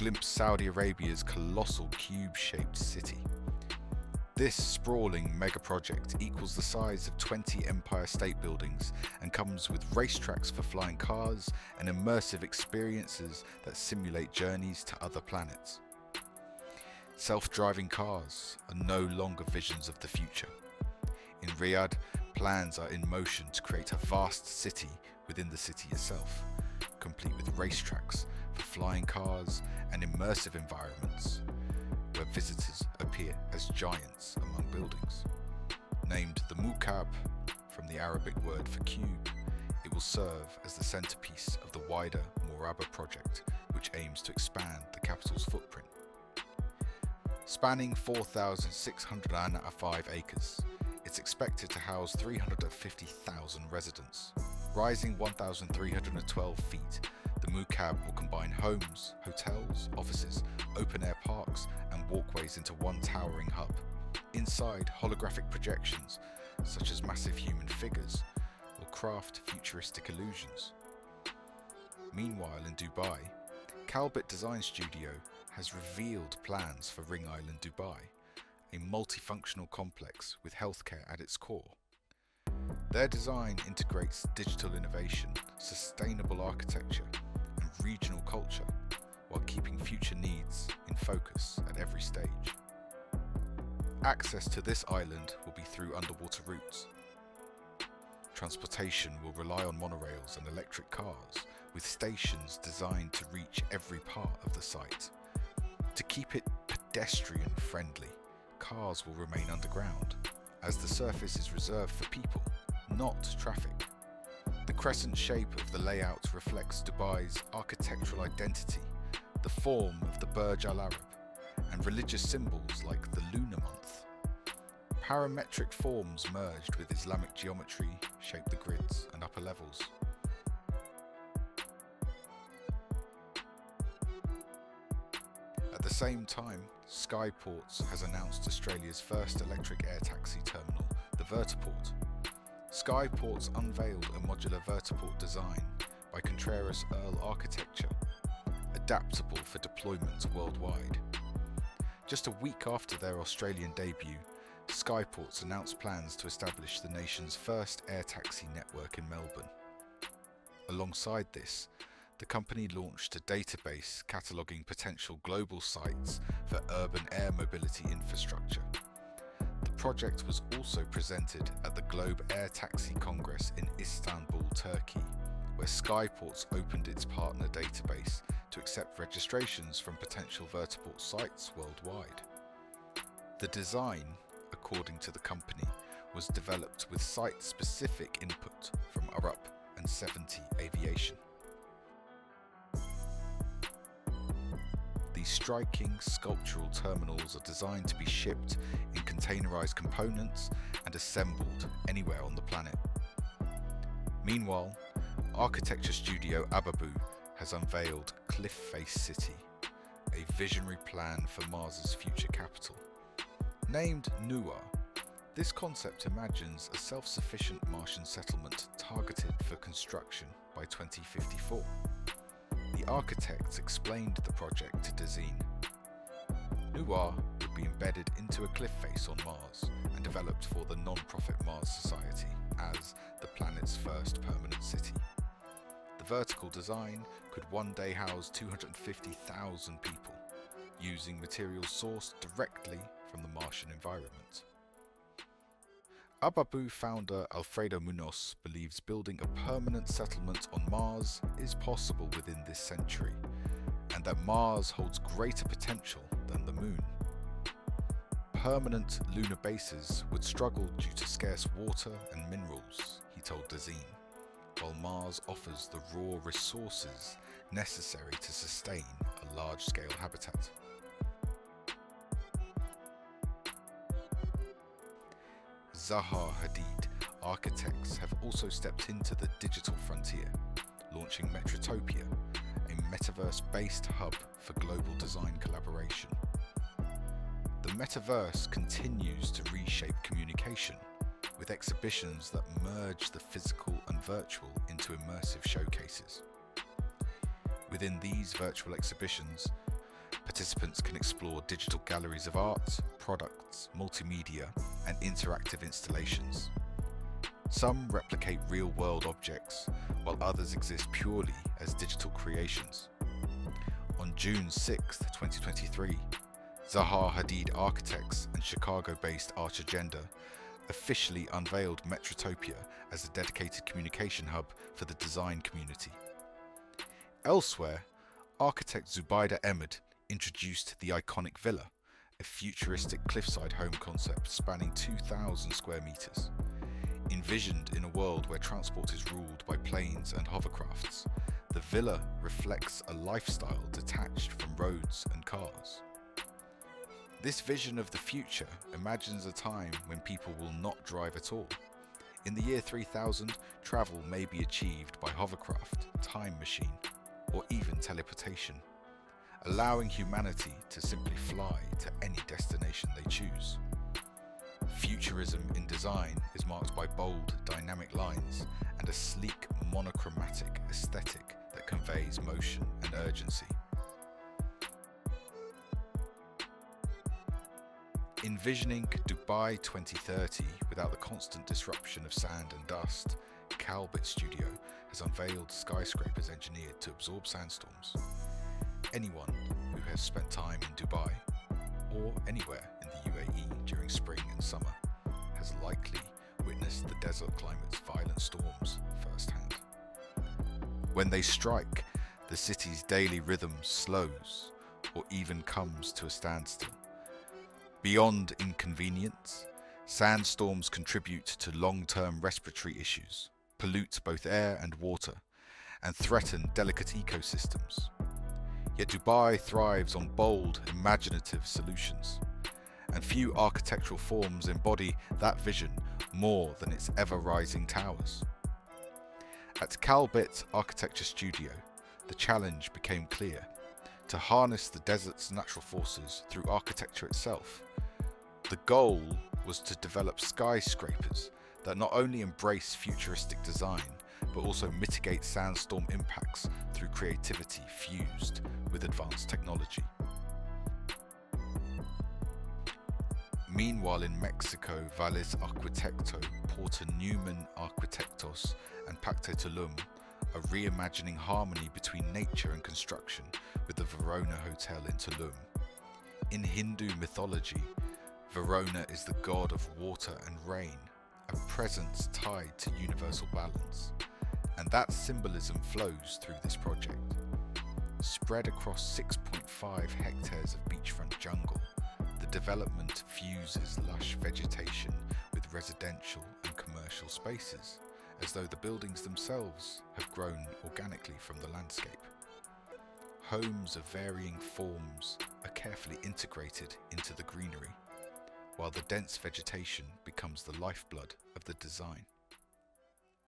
glimpse Saudi Arabia's colossal cube-shaped city. This sprawling mega-project equals the size of 20 Empire State Buildings and comes with racetracks for flying cars and immersive experiences that simulate journeys to other planets. Self-driving cars are no longer visions of the future. In Riyadh, plans are in motion to create a vast city within the city itself, complete with racetracks for flying cars and immersive environments where visitors appear as giants among buildings. Named the Mukab from the Arabic word for cube, it will serve as the centerpiece of the wider Moraba project, which aims to expand the capital's footprint. Spanning 4,605 acres, it's expected to house 350,000 residents. Rising 1,312 feet, the Mukab will combine homes, hotels, offices, open-air parks, and walkways into one towering hub. Inside, holographic projections, such as massive human figures, will craft futuristic illusions. Meanwhile, in Dubai, Calbit Design Studio has revealed plans for Ring Island Dubai, a multifunctional complex with healthcare at its core. Their design integrates digital innovation, sustainable architecture, and regional culture, while keeping future needs in focus at every stage. Access to this island will be through underwater routes. Transportation will rely on monorails and electric cars, with stations designed to reach every part of the site. To keep it pedestrian friendly, cars will remain underground, as the surface is reserved for people, not traffic. The crescent shape of the layout reflects Dubai's architectural identity, the form of the Burj Al Arab, and religious symbols like the lunar month. Parametric forms merged with Islamic geometry shape the grids and upper levels. At the same time, Skyports has announced Australia's first electric air taxi terminal, the Vertiport. Skyports unveiled a modular vertiport design by Contreras Earl Architecture, adaptable for deployment worldwide. Just a week after their Australian debut, Skyports announced plans to establish the nation's first air taxi network in Melbourne. Alongside this, the company launched a database cataloguing potential global sites for urban air mobility infrastructure. The project was also presented at the Globe Air Taxi Congress in Istanbul, Turkey, where Skyports opened its partner database to accept registrations from potential vertiport sites worldwide. The design, according to the company, was developed with site-specific input from Arup and 70 Aviation. These striking sculptural terminals are designed to be shipped in containerized components and assembled anywhere on the planet. Meanwhile, architecture studio Ababu has unveiled Cliff Face City, a visionary plan for Mars's future capital. Named Nuar, this concept imagines a self-sufficient Martian settlement targeted for construction by 2054. The architects explained the project to Dezeen. Nuar would be embedded into a cliff face on Mars and developed for the non-profit Mars Society as the planet's first permanent city. The vertical design could one day house 250,000 people, using materials sourced directly from the Martian environment. Ababu founder Alfredo Munoz believes building a permanent settlement on Mars is possible within this century, and that Mars holds greater potential than the Moon. Permanent lunar bases would struggle due to scarce water and minerals, he told Dezeen, while Mars offers the raw resources necessary to sustain a large-scale habitat. Zaha Hadid architects have also stepped into the digital frontier, launching Metropia, a metaverse-based hub for global design collaboration. The metaverse continues to reshape communication, with exhibitions that merge the physical and virtual into immersive showcases. Within these virtual exhibitions, Participants can explore digital galleries of art, products, multimedia, and interactive installations. Some replicate real-world objects, while others exist purely as digital creations. On June 6, 2023, Zaha Hadid Architects and Chicago-based Arch Agenda officially unveiled Metropia as a dedicated communication hub for the design community. Elsewhere, architect Zubaida Ahmed introduced the iconic villa, a futuristic cliffside home concept spanning 2,000 square meters. Envisioned in a world where transport is ruled by planes and hovercrafts, the villa reflects a lifestyle detached from roads and cars. This vision of the future imagines a time when people will not drive at all. In the year 3000, travel may be achieved by hovercraft, time machine, or even teleportation, allowing humanity to simply fly to any destination they choose. Futurism in design is marked by bold, dynamic lines and a sleek, monochromatic aesthetic that conveys motion and urgency. Envisioning Dubai 2030 without the constant disruption of sand and dust, Calbit Studio has unveiled skyscrapers engineered to absorb sandstorms. Anyone who has spent time in Dubai, or anywhere in the UAE during spring and summer, has likely witnessed the desert climate's violent storms firsthand. When they strike, the city's daily rhythm slows or even comes to a standstill. Beyond inconvenience, sandstorms contribute to long-term respiratory issues, pollute both air and water, and threaten delicate ecosystems. Yet Dubai thrives on bold, imaginative solutions, and few architectural forms embody that vision more than its ever-rising towers. At Calbit Architecture Studio, the challenge became clear: to harness the desert's natural forces through architecture itself. The goal was to develop skyscrapers that not only embrace futuristic design, but also mitigate sandstorm impacts through creativity fused with advanced technology. Meanwhile in Mexico, Valles Arquitecto, Porta Newman Arquitectos, and Pacte Tulum are reimagining harmony between nature and construction with the Verona Hotel in Tulum. In Hindu mythology, Verona is the god of water and rain, a presence tied to universal balance, and that symbolism flows through this project. Spread across 6.5 hectares of beachfront jungle, the development fuses lush vegetation with residential and commercial spaces, as though the buildings themselves have grown organically from the landscape. Homes of varying forms are carefully integrated into the greenery, while the dense vegetation becomes the lifeblood of the design.